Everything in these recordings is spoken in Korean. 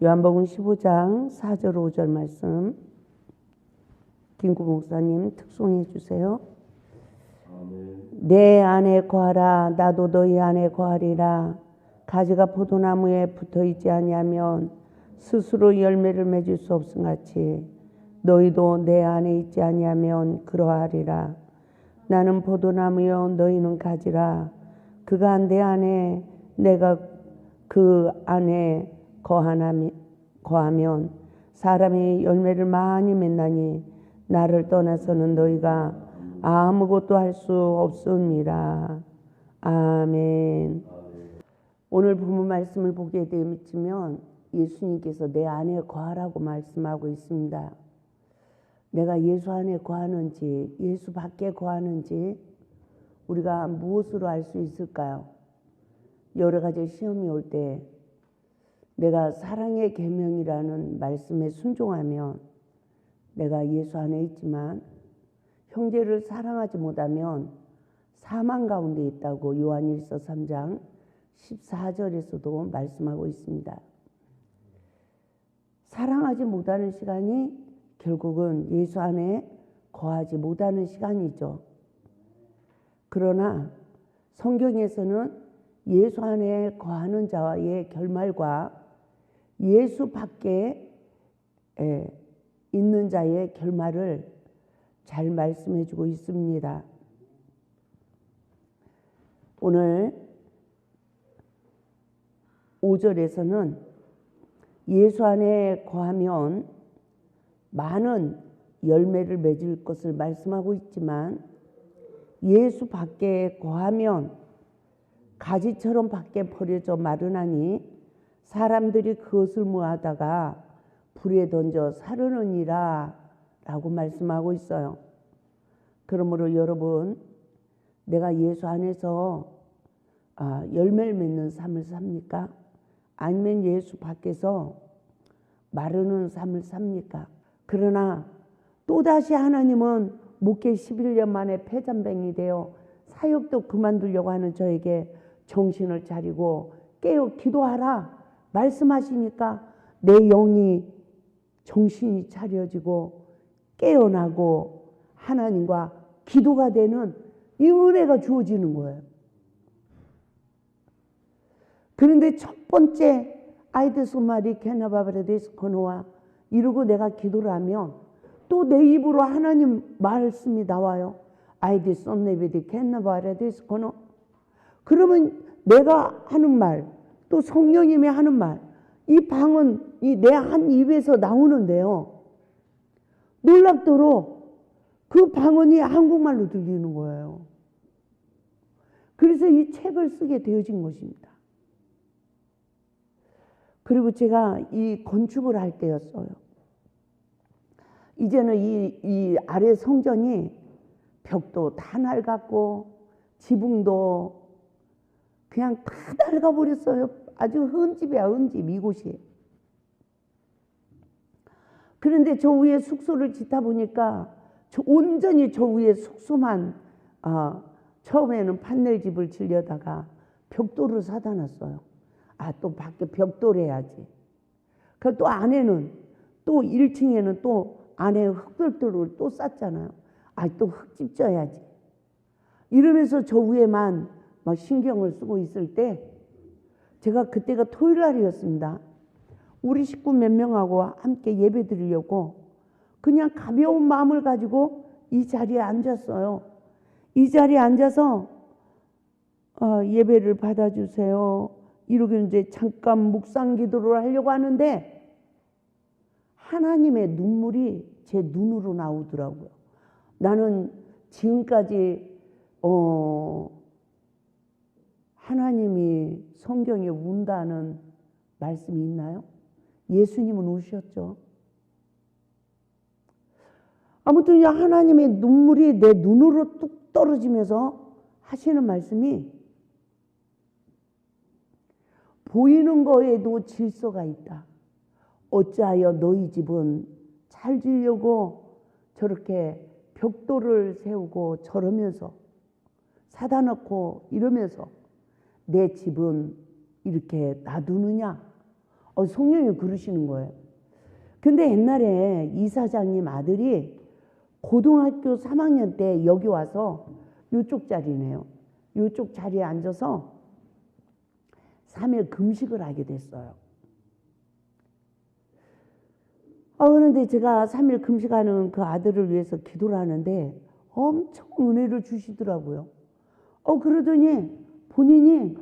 요한복음 15장 4절 5절 말씀 김구 목사님 특송해 주세요. 내 안에 거하라 나도 너희 안에 거하리라. 가지가 포도나무에 붙어 있지 아니하면 스스로 열매를 맺을 수 없음같이 너희도 내 안에 있지 아니하면 그러하리라. 나는 포도나무요 너희는 가지라. 그가 내 안에 내가 그 안에 거하면 사람이 열매를 많이 맺나니 나를 떠나서는 너희가 아무것도 할 수 없습니다. 아멘. 오늘 본문 말씀을 보게 되면 예수님께서 내 안에 거하라고 말씀하고 있습니다. 내가 예수 안에 거하는지 예수 밖에 거하는지 우리가 무엇으로 알 수 있을까요? 여러 가지 시험이 올 때 내가 사랑의 계명이라는 말씀에 순종하면 내가 예수 안에 있지만 형제를 사랑하지 못하면 사망 가운데 있다고 요한일서 3장 14절에서도 말씀하고 있습니다. 사랑하지 못하는 시간이 결국은 예수 안에 거하지 못하는 시간이죠. 그러나 성경에서는 예수 안에 거하는 자의 결말과 예수 밖에 있는 자의 결말을 잘 말씀해 주고 있습니다. 오늘 5절에서는 예수 안에 거하면 많은 열매를 맺을 것을 말씀하고 있지만 예수 밖에 거하면 가지처럼 밖에 버려져 마르나니 사람들이 그것을 모아다가 불에 던져 사르느니라 라고 말씀하고 있어요. 그러므로 여러분, 내가 예수 안에서 열매를 맺는 삶을 삽니까? 아니면 예수 밖에서 마르는 삶을 삽니까? 그러나 또다시 하나님은 목회 11년 만에 폐잔병이 되어 사역도 그만두려고 하는 저에게 정신을 차리고 깨어 기도하라 말씀하시니까 내 영이 정신이 차려지고 깨어나고 하나님과 기도가 되는 이 은혜가 주어지는 거예요. 그런데 첫 번째 아이데스 마리 케나바브레데스 코노와 이러고 내가 기도를 하면 또 내 입으로 하나님 말씀이 나와요. 아이데스 썸네비디 케나바브레데스 코노. 그러면 내가 하는 말, 또 성령님이 하는 말, 이 방은 내 한 입에서 나오는데요. 놀랍도록 그 방언이 한국말로 들리는 거예요. 그래서 이 책을 쓰게 되어진 것입니다. 그리고 제가 이 건축을 할 때였어요. 이제는 이 아래 성전이 벽도 다 낡았고 지붕도 그냥 다 낡아버렸어요. 아주 흠집이야, 흠집 이곳이. 그런데 저 위에 숙소를 짓다 보니까 온전히 저 위에 숙소만 처음에는 판넬 집을 지려다가 벽돌을 사다 놨어요. 또 밖에 벽돌 해야지. 그 또 안에는 또 1층에는 또 안에 흙벽돌을 또 쌌잖아요. 또 흙집 져야지. 이러면서 저 위에만 막 신경을 쓰고 있을 때 제가 그때가 토요일 날이었습니다. 우리 식구 몇 명하고 함께 예배 드리려고 그냥 가벼운 마음을 가지고 이 자리에 앉았어요. 이 자리에 앉아서 예배를 받아주세요. 이러고 이제 잠깐 묵상 기도를 하려고 하는데 하나님의 눈물이 제 눈으로 나오더라고요. 나는 지금까지 하나님이 성경에 운다는 말씀이 있나요? 예수님은 우셨죠. 아무튼 하나님의 눈물이 내 눈으로 뚝 떨어지면서 하시는 말씀이 보이는 거에도 질서가 있다. 어찌하여 너희 집은 잘 지려고 저렇게 벽돌을 세우고 저러면서 사다 놓고 이러면서 내 집은 이렇게 놔두느냐? 성령이 그러시는 거예요. 근데 옛날에 이사장님 아들이 고등학교 3학년 때 여기 와서 이쪽 자리네요. 이쪽 자리에 앉아서 3일 금식을 하게 됐어요. 그런데 제가 3일 금식하는 그 아들을 위해서 기도를 하는데 엄청 은혜를 주시더라고요. 그러더니 본인이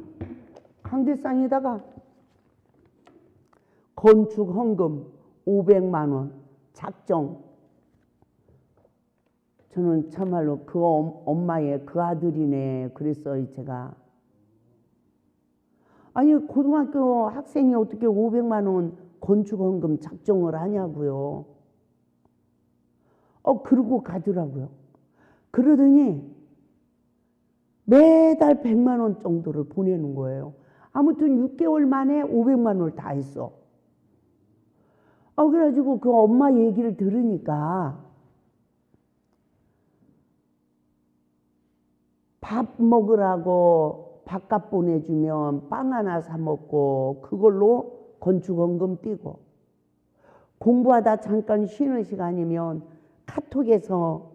강대상에다가 건축 헌금 500만 원 작정. 저는 참말로 그 엄마의 그 아들이네 그랬어요. 제가. 아니 고등학교 학생이 어떻게 500만 원 건축 헌금 작정을 하냐고요. 그러고 가더라고요. 그러더니 매달 100만 원 정도를 보내는 거예요. 아무튼 6개월 만에 500만 원을 다 했어. 그래가지고 그 엄마 얘기를 들으니까 밥 먹으라고 밥값 보내주면 빵 하나 사 먹고 그걸로 건축원금 띄고, 공부하다 잠깐 쉬는 시간이면 카톡에서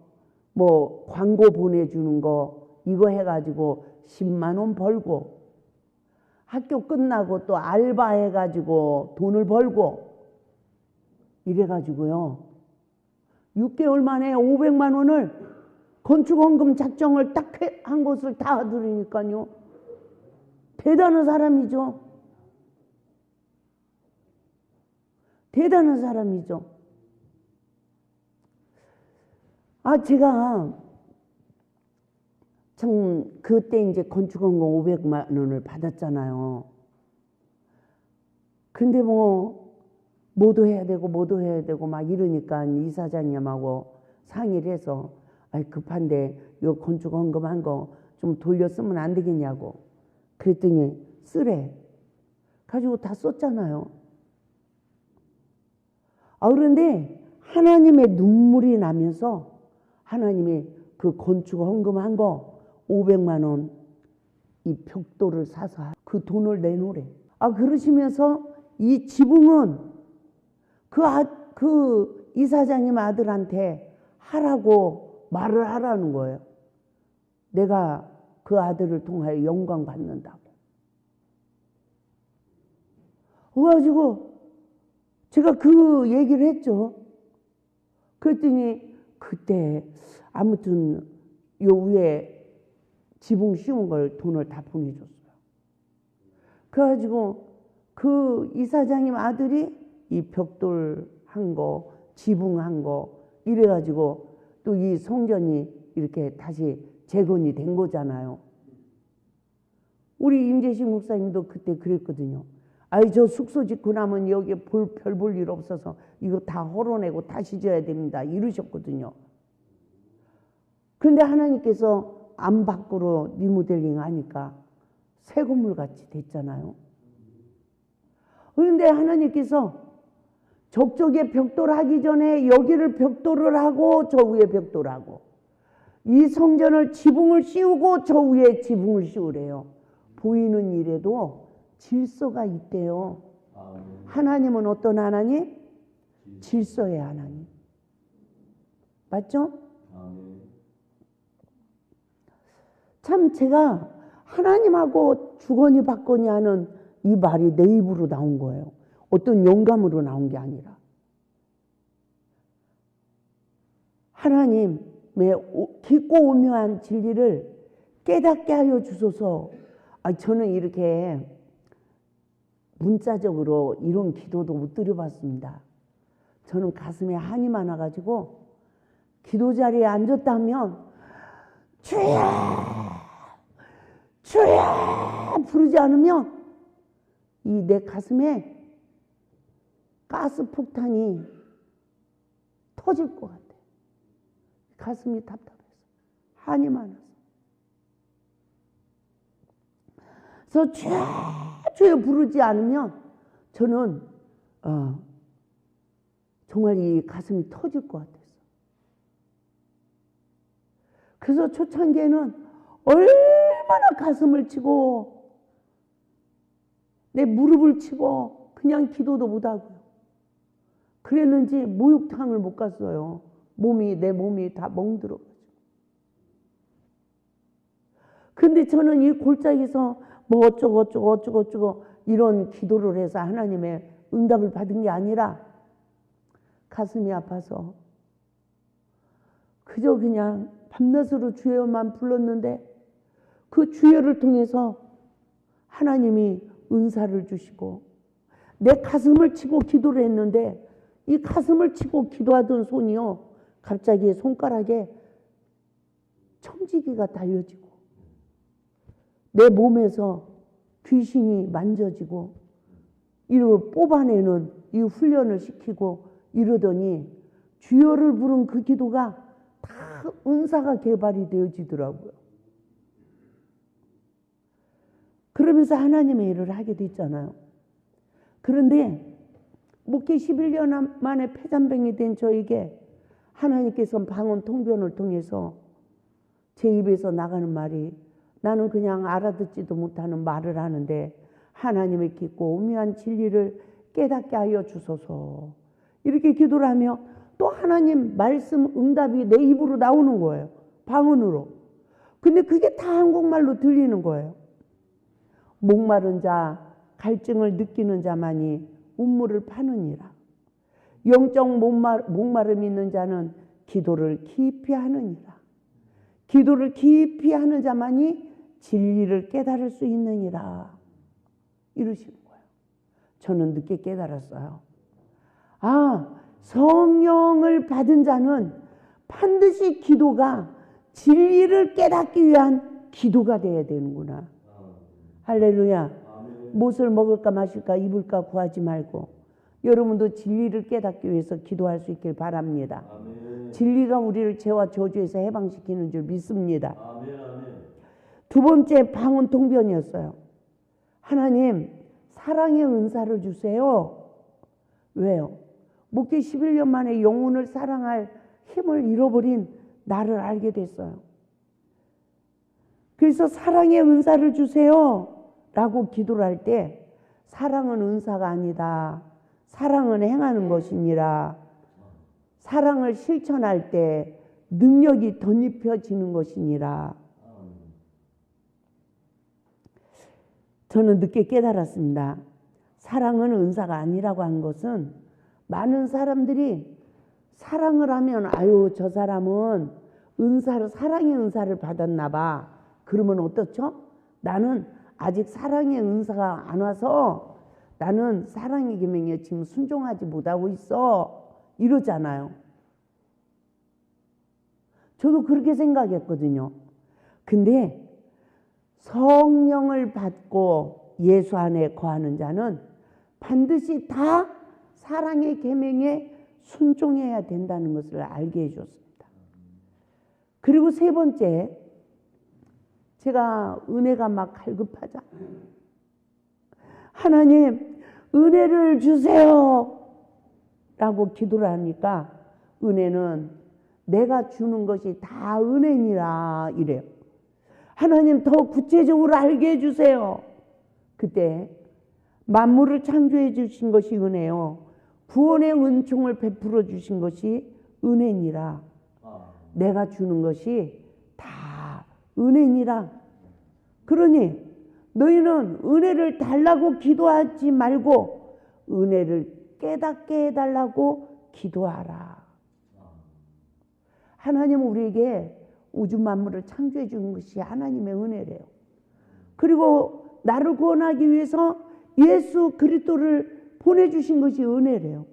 뭐 광고 보내주는 거 이거 해가지고 10만 원 벌고, 학교 끝나고 또 알바 해가지고 돈을 벌고, 이래가지고요 6개월 만에 500만 원을 건축원금 작정을 딱 한 것을 다 들으니까요 대단한 사람이죠. 대단한 사람이죠. 제가 참 그때 이제 건축원금 500만 원을 받았잖아요. 근데 뭐도 해야 되고 막 이러니까 이사장님하고 상의를 해서 급한데 요 건축원금 한 거 좀 돌려 쓰면 안 되겠냐고 그랬더니 쓰래 가지고 다 썼잖아요. 그런데 하나님의 눈물이 나면서 하나님이 그 건축원금 한 거 500만 원 이 벽돌을 사서 그 돈을 내놓으래. 그러시면서 이 지붕은 그 이사장님 아들한테 하라고 말을 하라는 거예요. 내가 그 아들을 통하여 영광 받는다고. 그래가지고 제가 그 얘기를 했죠. 그랬더니 그때 아무튼 요 위에 지붕 씌운 걸 돈을 다 보내줬어요. 그래가지고 그 이사장님 아들이 이 벽돌 한 거, 지붕 한 거 이래가지고 또 이 성전이 이렇게 다시 재건이 된 거잖아요. 우리 임재식 목사님도 그때 그랬거든요. 저 숙소 짓고 나면 여기에 별 볼 일 없어서 이거 다 헐어내고 다시 져야 됩니다. 이러셨거든요. 그런데 하나님께서 안 밖으로 리모델링 하니까 새 건물 같이 됐잖아요. 그런데 하나님께서 저쪽에 벽돌 하기 전에 여기를 벽돌을 하고 저 위에 벽돌 하고 이 성전을 지붕을 씌우고 저 위에 지붕을 씌우래요. 보이는 일에도 질서가 있대요. 하나님은 어떤 하나님? 질서의 하나님. 맞죠? 참 제가 하나님하고 주거니 받거니 하는 이 말이 내 입으로 나온 거예요. 어떤 영감으로 나온 게 아니라. 하나님의 깊고 오묘한 진리를 깨닫게 하여 주소서. 저는 이렇게 문자적으로 이런 기도도 못 드려봤습니다. 저는 가슴에 한이 많아가지고 기도 자리에 앉았다 하면 주여 주여 부르지 않으면 이 내 가슴에 가스 폭탄이 터질 것 같아. 가슴이 답답해서 한이 많아서. 그래서 주여 부르지 않으면 저는 정말 이 가슴이 터질 것 같았어. 그래서 초창기에는 얼마나 가슴을 치고 내 무릎을 치고 그냥 기도도 못하고요. 그랬는지 목욕탕을 못 갔어요. 내 몸이 다 멍들어가지고. 근데 저는 이 골짜기에서 뭐 어쩌고 이런 기도를 해서 하나님의 응답을 받은 게 아니라 가슴이 아파서 그저 그냥 밤낮으로 주여만 불렀는데 그 주여를 통해서 하나님이 은사를 주시고 내 가슴을 치고 기도를 했는데 이 가슴을 치고 기도하던 손이요 갑자기 손가락에 청지기가 달려지고 내 몸에서 귀신이 만져지고 이를 뽑아내는 이 훈련을 시키고 이러더니 주여를 부른 그 기도가 다 은사가 개발이 되어지더라고요. 그러면서 하나님의 일을 하게 됐잖아요. 그런데 목회 11년 만에 폐잔병이 된 저에게 하나님께서 방언 통변을 통해서 제 입에서 나가는 말이 나는 그냥 알아듣지도 못하는 말을 하는데 하나님의 깊고 오묘한 진리를 깨닫게 하여 주소서 이렇게 기도를 하며 또 하나님 말씀 응답이 내 입으로 나오는 거예요. 방언으로. 근데 그게 다 한국말로 들리는 거예요. 목마른 자 갈증을 느끼는 자만이 우물을 파느니라. 영적 목마름이 있는 자는 기도를 깊이 하느니라. 기도를 깊이 하는 자만이 진리를 깨달을 수 있느니라. 이러시는 거예요. 저는 늦게 깨달았어요. 성령을 받은 자는 반드시 기도가 진리를 깨닫기 위한 기도가 되어야 되는구나. 할렐루야. 무엇을 먹을까 마실까 입을까 구하지 말고 여러분도 진리를 깨닫기 위해서 기도할 수 있길 바랍니다. 아멘. 진리가 우리를 죄와 저주에서 해방시키는 줄 믿습니다. 아멘. 두 번째 방언 통변이었어요. 하나님 사랑의 은사를 주세요. 왜요? 목회 11년 만에 영혼을 사랑할 힘을 잃어버린 나를 알게 됐어요. 그래서 사랑의 은사를 주세요 라고 기도를 할 때 사랑은 은사가 아니다. 사랑은 행하는 것이니라. 사랑을 실천할 때 능력이 덧입혀지는 것이니라. 저는 늦게 깨달았습니다. 사랑은 은사가 아니라고 한 것은 많은 사람들이 사랑을 하면 저 사람은 사랑의 은사를 받았나 봐. 그러면 어떻죠? 나는 아직 사랑의 은사가 안 와서 나는 사랑의 계명에 지금 순종하지 못하고 있어. 이러잖아요. 저도 그렇게 생각했거든요. 근데 성령을 받고 예수 안에 거하는 자는 반드시 다 사랑의 계명에 순종해야 된다는 것을 알게 해줬습니다. 그리고 세 번째, 제가 은혜가 막 갈급하자. 하나님 은혜를 주세요 라고 기도를 하니까 은혜는 내가 주는 것이 다 은혜니라 이래요. 하나님 더 구체적으로 알게 해주세요. 그때 만물을 창조해 주신 것이 은혜요. 구원의 은총을 베풀어 주신 것이 은혜니라. 내가 주는 것이 다 은혜니라. 그러니 너희는 은혜를 달라고 기도하지 말고 은혜를 깨닫게 해달라고 기도하라. 하나님은 우리에게 우주 만물을 창조해 준 것이 하나님의 은혜래요. 그리고 나를 구원하기 위해서 예수 그리스도를 보내주신 것이 은혜래요.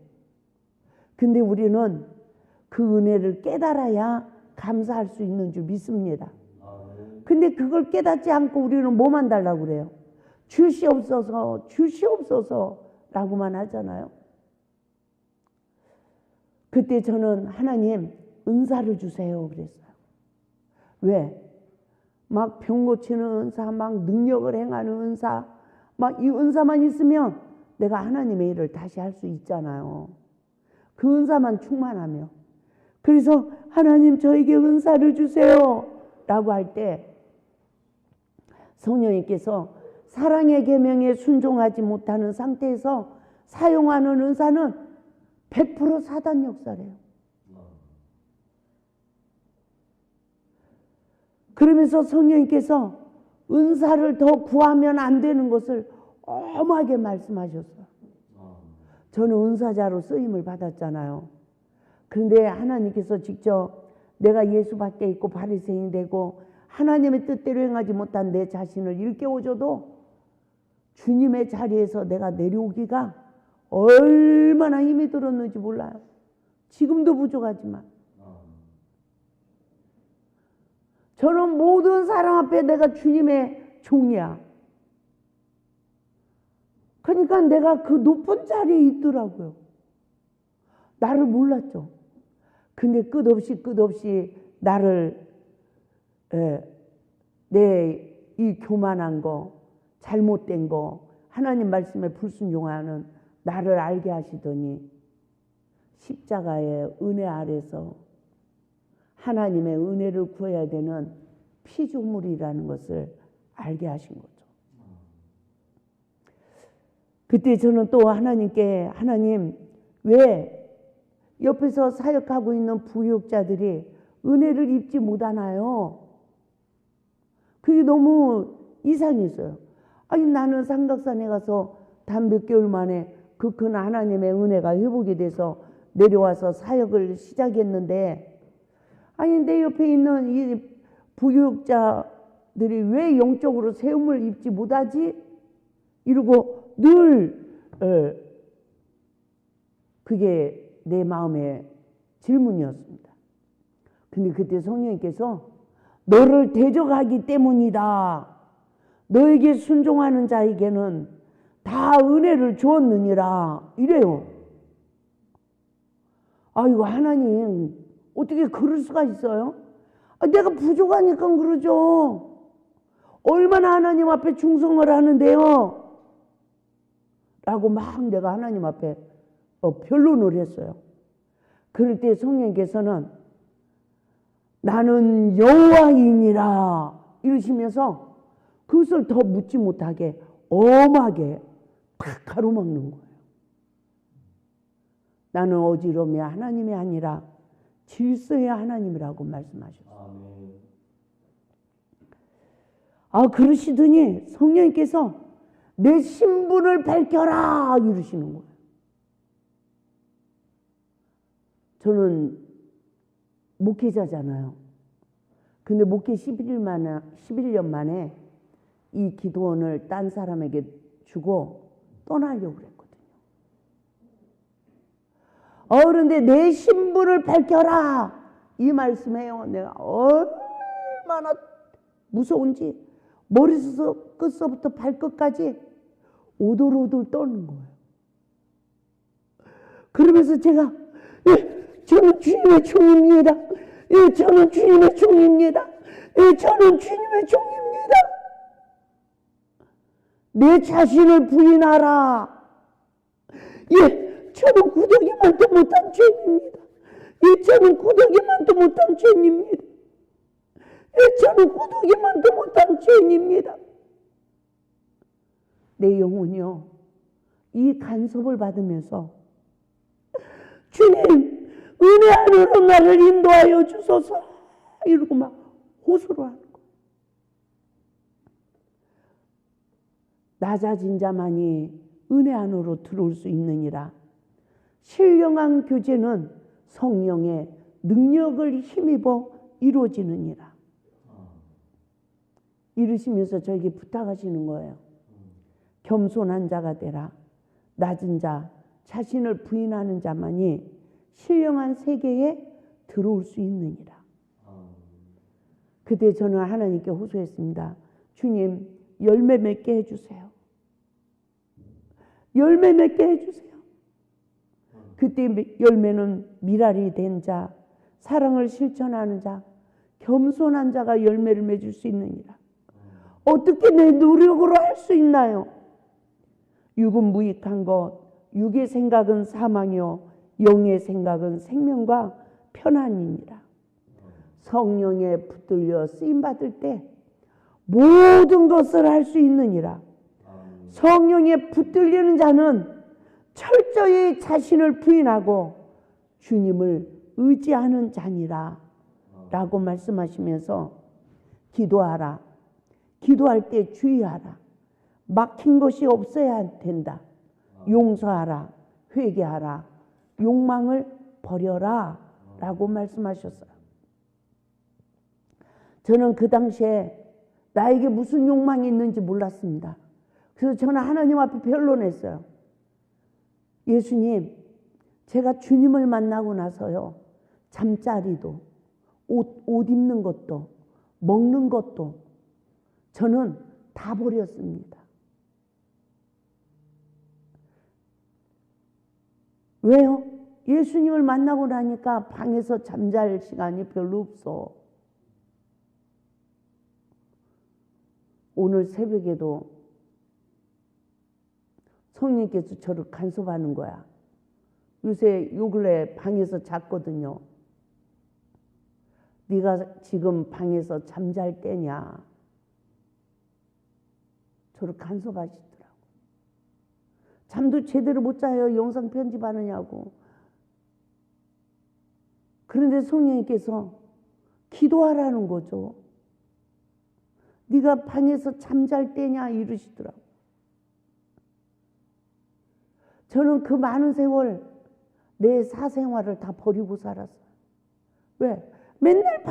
근데 우리는 그 은혜를 깨달아야 감사할 수 있는 줄 믿습니다. 근데 그걸 깨닫지 않고 우리는 뭐만 달라고 그래요? 주시옵소서, 주시옵소서 라고만 하잖아요. 그때 저는 하나님 은사를 주세요 그랬어요. 왜? 막 병 고치는 은사, 막 능력을 행하는 은사, 막 이 은사만 있으면 내가 하나님의 일을 다시 할 수 있잖아요. 그 은사만 충만하며. 그래서 하나님 저에게 은사를 주세요 라고 할 때 성령님께서 사랑의 계명에 순종하지 못하는 상태에서 사용하는 은사는 100% 사단 역사래요. 그러면서 성령님께서 은사를 더 구하면 안 되는 것을 엄하게 말씀하셨어요. 저는 은사자로 쓰임을 받았잖아요. 그런데 하나님께서 직접 내가 예수 밖에 있고 바리새인이 되고 하나님의 뜻대로 행하지 못한 내 자신을 일깨워줘도 주님의 자리에서 내가 내려오기가 얼마나 힘이 들었는지 몰라요. 지금도 부족하지만 저는 모든 사람 앞에 내가 주님의 종이야. 그러니까 내가 그 높은 자리에 있더라고요. 나를 몰랐죠. 근데 끝없이 나를 내 이 교만한 거, 잘못된 거, 하나님 말씀에 불순종하는 나를 알게 하시더니 십자가의 은혜 아래서 하나님의 은혜를 구해야 되는 피조물이라는 것을 알게 하신 거죠. 그때 저는 또 하나님께 하나님 왜 옆에서 사역하고 있는 부역자들이 은혜를 입지 못하나요? 그게 너무 이상했어요. 아니 나는 삼각산에 가서 단 몇 개월 만에 그 큰 하나님의 은혜가 회복이 돼서 내려와서 사역을 시작했는데 아니 내 옆에 있는 이 부역자들이 왜 영적으로 세움을 입지 못하지? 이러고 늘 그게 내 마음의 질문이었습니다. 근데 그때 성령님께서 너를 대적하기 때문이다. 너에게 순종하는 자에게는 다 은혜를 주었느니라. 이래요. 아이고 하나님 어떻게 그럴 수가 있어요? 내가 부족하니까 그러죠. 얼마나 하나님 앞에 충성을 하는데요. 라고 막 내가 하나님 앞에 변론을 했어요. 그럴 때 성령께서는 나는 여호와이니라 이러시면서 그것을 더 묻지 못하게 엄하게 탁 가로막는 거예요. 나는 어지러움이 하나님이 아니라 질서의 하나님이라고 말씀하셨어요. 그러시더니 성령님께서 내 신분을 밝혀라 이러시는 거예요. 저는 목회자잖아요. 근데 목회 11년 만에 이 기도원을 딴 사람에게 주고 떠나려고 그랬거든요. 그런데 내 신분을 밝혀라 이 말씀에요. 내가 얼마나 무서운지 머리끝서부터 발끝까지 오돌오돌 떠는 거예요. 그러면서 제가 저는 주님의 종입니다. 저는 주님의 종입니다. 저는 주님의 종입니다. 내 자신을 부인하라. 저는 구더기만도 못한 죄인입니다. 저는 구더기만도 못한 죄인입니다. 저는 구더기만도 못한 죄인입니다. 내 영혼이요. 이 간섭을 받으면서 주님 은혜 안으로 나를 인도하여 주소서 이러고 막 호소를 하는 거예요. 낮아진 자만이 은혜 안으로 들어올 수 있느니라. 신령한 교제는 성령의 능력을 힘입어 이루어지느니라. 이러시면서 저에게 부탁하시는 거예요. 겸손한 자가 되라. 낮은 자, 자신을 부인하는 자만이 신령한 세계에 들어올 수 있느니라. 그때 저는 하나님께 호소했습니다. 주님, 열매 맺게 해주세요. 열매 맺게 해주세요. 그때 열매는 미랄이 된 자, 사랑을 실천하는 자, 겸손한 자가 열매를 맺을 수 있느니라. 어떻게 내 노력으로 할 수 있나요? 육은 무익한 것, 육의 생각은 사망이요 영의 생각은 생명과 편안이니라. 성령에 붙들려 쓰임받을 때 모든 것을 할 수 있느니라. 성령에 붙들리는 자는 철저히 자신을 부인하고 주님을 의지하는 자니라 라고 말씀하시면서 기도하라. 기도할 때 주의하라. 막힌 것이 없어야 된다. 용서하라. 회개하라. 욕망을 버려라 라고 말씀하셨어요. 저는 그 당시에 나에게 무슨 욕망이 있는지 몰랐습니다. 그래서 저는 하나님 앞에 변론했어요. 예수님, 제가 주님을 만나고 나서요, 잠자리도, 옷 입는 것도, 먹는 것도 저는 다 버렸습니다. 왜요? 예수님을 만나고 나니까 방에서 잠잘 시간이 별로 없어. 오늘 새벽에도 성령께서 저를 간섭하는 거야. 요새 요 근래 방에서 잤거든요. 네가 지금 방에서 잠잘 때냐. 저를 간섭하시더라고. 잠도 제대로 못 자요. 영상 편집하느냐고. 그런데 성령님께서 기도하라는 거죠. 네가 방에서 잠잘 때냐 이러시더라고. 저는 그 많은 세월 내 사생활을 다 버리고 살았어요. 왜? 맨날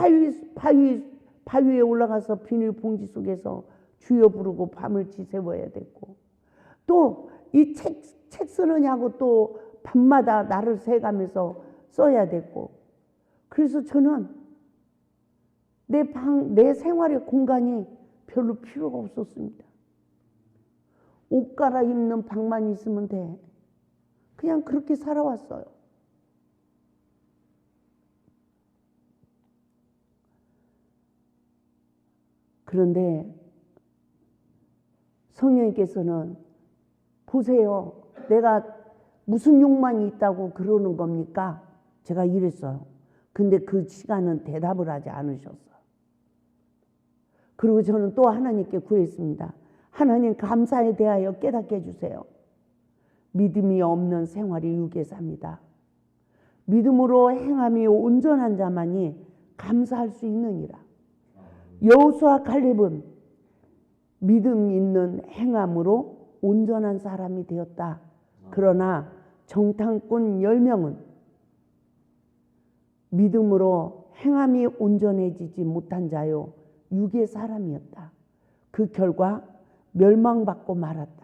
바위에 올라가서 비닐봉지 속에서 주여 부르고 밤을 지새워야 됐고, 또 이 책 쓰느냐고 또 밤마다 나를 새가면서 써야 됐고, 그래서 저는 내 생활의 공간이 별로 필요가 없었습니다. 옷 갈아입는 방만 있으면 돼. 그냥 그렇게 살아왔어요. 그런데 성령님께서는 보세요. 내가 무슨 욕망이 있다고 그러는 겁니까? 제가 이랬어요. 근데 그 시간은 대답을 하지 않으셨어요. 그리고 저는 또 하나님께 구했습니다. 하나님, 감사에 대하여 깨닫게 해주세요. 믿음이 없는 생활이 육의 삶이다. 믿음으로 행함이 온전한 자만이 감사할 수 있느니라. 여호수아 갈렙은 믿음 있는 행함으로 온전한 사람이 되었다. 그러나 정탐꾼 10명은 믿음으로 행함이 온전해지지 못한 자요 육의 사람이었다. 그 결과 멸망받고 말았다.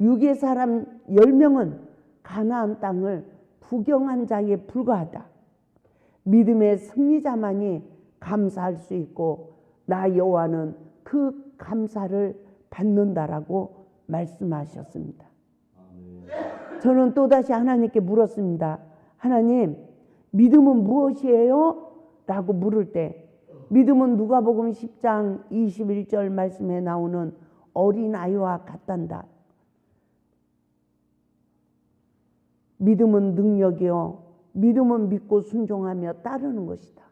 육의 사람 10명은 가나안 땅을 부경한 자에 불과하다. 믿음의 승리자만이 감사할 수 있고 나 여호와는 그 감사를 받는다라고 말씀하셨습니다. 저는 또다시 하나님께 물었습니다. 하나님, 믿음은 무엇이에요? 라고 물을 때 믿음은 누가복음 10장 21절 말씀에 나오는 어린아이와 같단다. 믿음은 능력이요. 믿음은 믿고 순종하며 따르는 것이다.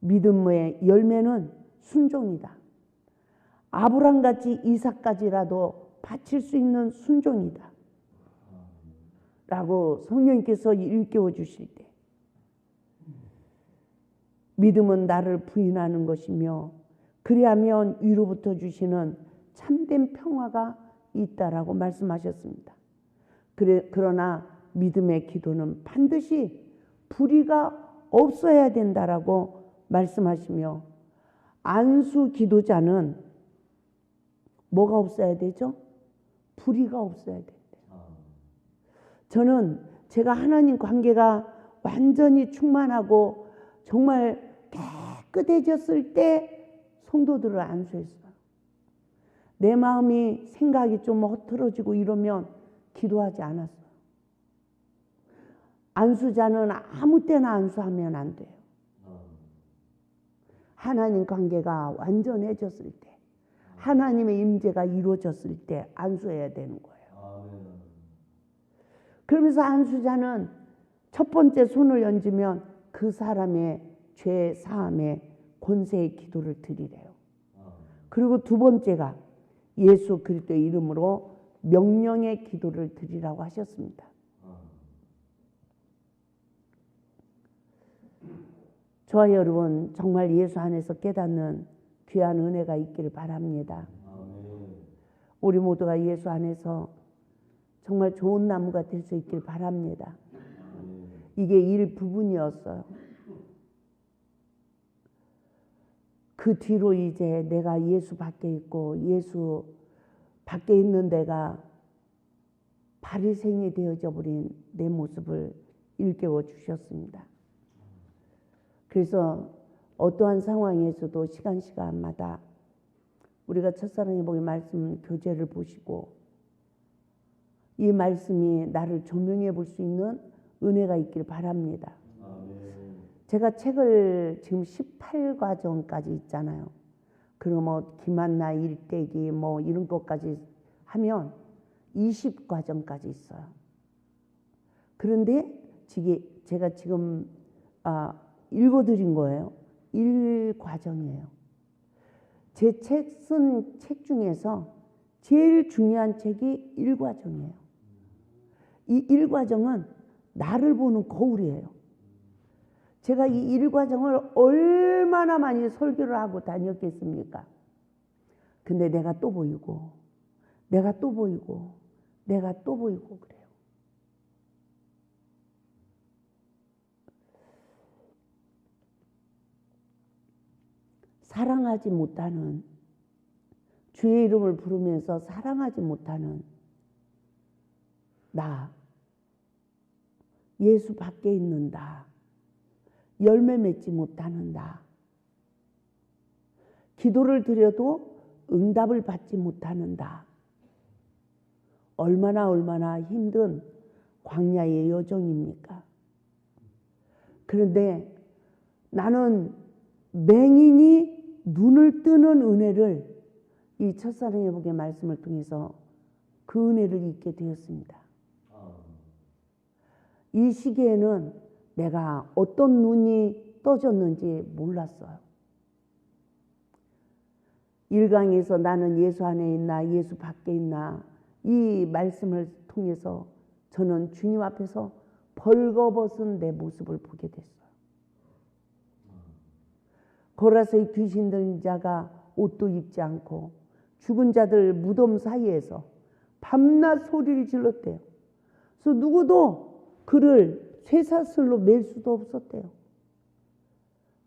믿음의 열매는 순종이다. 아브람같이 이삭까지라도 바칠 수 있는 순종이다. 라고 성령님께서 일깨워 주실 때 믿음은 나를 부인하는 것이며 그리하면 위로부터 주시는 참된 평화가 있다라고 말씀하셨습니다. 그러나 믿음의 기도는 반드시 불의가 없어야 된다라고 말씀하시며 안수 기도자는 뭐가 없어야 되죠? 불의가 없어야 된대요. 저는 제가 하나님 관계가 완전히 충만하고 정말 깨끗해졌을 때 성도들을 안수했어요. 내 마음이 생각이 좀 흐트러지고 이러면 기도하지 않았어요. 안수자는 아무 때나 안수하면 안 돼요. 하나님 관계가 완전해졌을 때, 하나님의 임재가 이루어졌을 때 안수해야 되는 거예요. 그러면서 안수자는 첫 번째 손을 얹으면 그 사람의 죄 사함의 권세의 기도를 드리래요. 그리고 두 번째가 예수 그리스도의 이름으로 명령의 기도를 드리라고 하셨습니다. 저와 여러분 정말 예수 안에서 깨닫는 귀한 은혜가 있기를 바랍니다. 우리 모두가 예수 안에서 정말 좋은 나무가 될 수 있길 바랍니다. 이게 일부분이었어요. 그 뒤로 이제 내가 예수 밖에 있고 예수 밖에 있는 내가 바리새인이 되어져 버린 내 모습을 일깨워 주셨습니다. 그래서 어떠한 상황에서도 시간마다 우리가 첫사랑의 복의 말씀 교재를 보시고 이 말씀이 나를 조명해 볼 수 있는 은혜가 있길 바랍니다. 제가 책을 지금 18과정까지 있잖아요. 그리고 뭐 기만나 일대기 뭐 이런 것까지 하면 20과정까지 있어요. 그런데 제가 지금 읽어드린 거예요. 1과정이에요. 제 쓴 책 중에서 제일 중요한 책이 1과정이에요. 이 1과정은 나를 보는 거울이에요. 제가 이 1과정을 얼마나 많이 설교를 하고 다녔겠습니까? 근데 내가 또 보이고 내가 또 보이고 내가 또 보이고 그래요. 사랑하지 못하는, 주의 이름을 부르면서 사랑하지 못하는 나, 예수 밖에 있는 나, 열매 맺지 못하는 나, 기도를 드려도 응답을 받지 못하는 나, 얼마나 힘든 광야의 여정입니까? 그런데 나는 맹인이 눈을 뜨는 은혜를 이 첫사랑의 복의 말씀을 통해서 그 은혜를 잊게 되었습니다. 이 시기에는 내가 어떤 눈이 떠졌는지 몰랐어요. 1강에서 나는 예수 안에 있나 예수 밖에 있나 이 말씀을 통해서 저는 주님 앞에서 벌거벗은 내 모습을 보게 됐어요. 고라스의 귀신 들린 자가 옷도 입지 않고 죽은 자들 무덤 사이에서 밤낮 소리를 질렀대요. 그래서 누구도 그를 쇠사슬로 맬 수도 없었대요.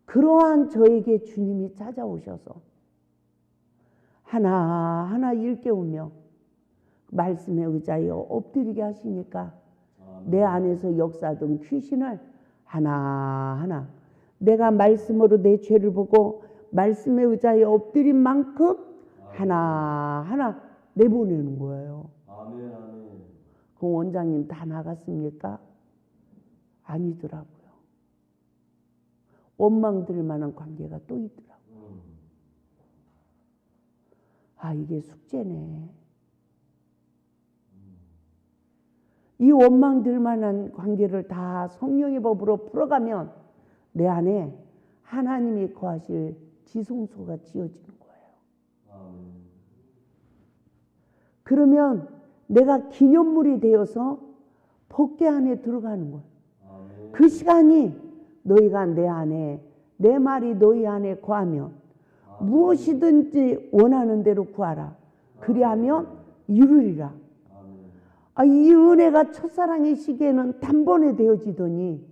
그러한 저에게 주님이 찾아오셔서 하나하나 일깨우며 말씀에 의지하여 엎드리게 하시니까 내 안에서 역사하던 귀신을 하나하나 내가 말씀으로 내 죄를 보고 말씀에 의지하여 엎드린 만큼 하나하나 내보내는 거예요. 아멘, 아멘. 그 원장님 다 나갔습니까? 아니더라고요. 원망 들 만한 관계가 또 있더라고요. 아, 이게 숙제네. 이 원망 들 만한 관계를 다 성령의 법으로 풀어가면 내 안에 하나님이 거하실 지성소가 지어지는 거예요. 그러면 내가 기념물이 되어서 법궤 안에 들어가는 거예요. 그 시간이 너희가 내 안에, 내 말이 너희 안에 거하면 무엇이든지 원하는 대로 구하라. 그리하면 이루리라. 이 은혜가 첫사랑의 시기에는 단번에 되어지더니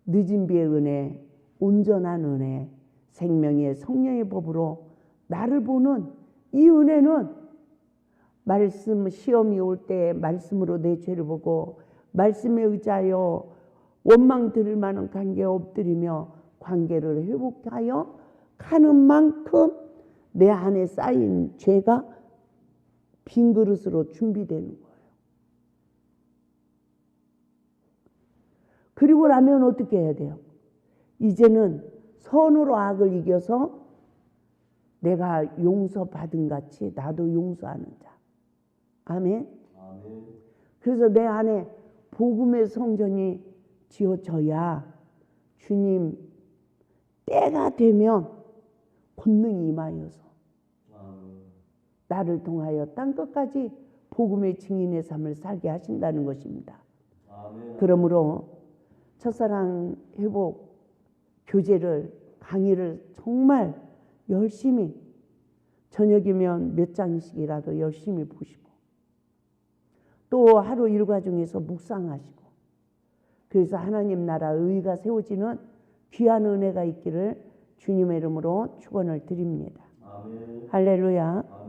늦은 비의 은혜, 온전한 은혜, 생명의 성령의 법으로 나를 보는 이 은혜는 말씀 시험이 올 때 말씀으로 내 죄를 보고 말씀에 의지하여 원망 들을 만한 관계에 엎드리며 관계를 회복하여 가는 만큼 내 안에 쌓인 죄가 빈 그릇으로 준비되는 거예요. 그리고 나면 어떻게 해야 돼요? 이제는 선으로 악을 이겨서 내가 용서받은 같이 나도 용서하는 자. 아멘. 아멘. 그래서 내 안에 복음의 성전이 지어져야 주님 때가 되면 권능이 임하여서 나를 통하여 땅끝까지 복음의 증인의 삶을 살게 하신다는 것입니다. 아멘. 그러므로 첫사랑 회복 교재를 강의를 정말 열심히 저녁이면 몇 장씩이라도 열심히 보시고 또 하루 일과 중에서 묵상하시고 그래서 하나님 나라 의가 세워지는 귀한 은혜가 있기를 주님의 이름으로 축원을 드립니다. 아멘. 할렐루야.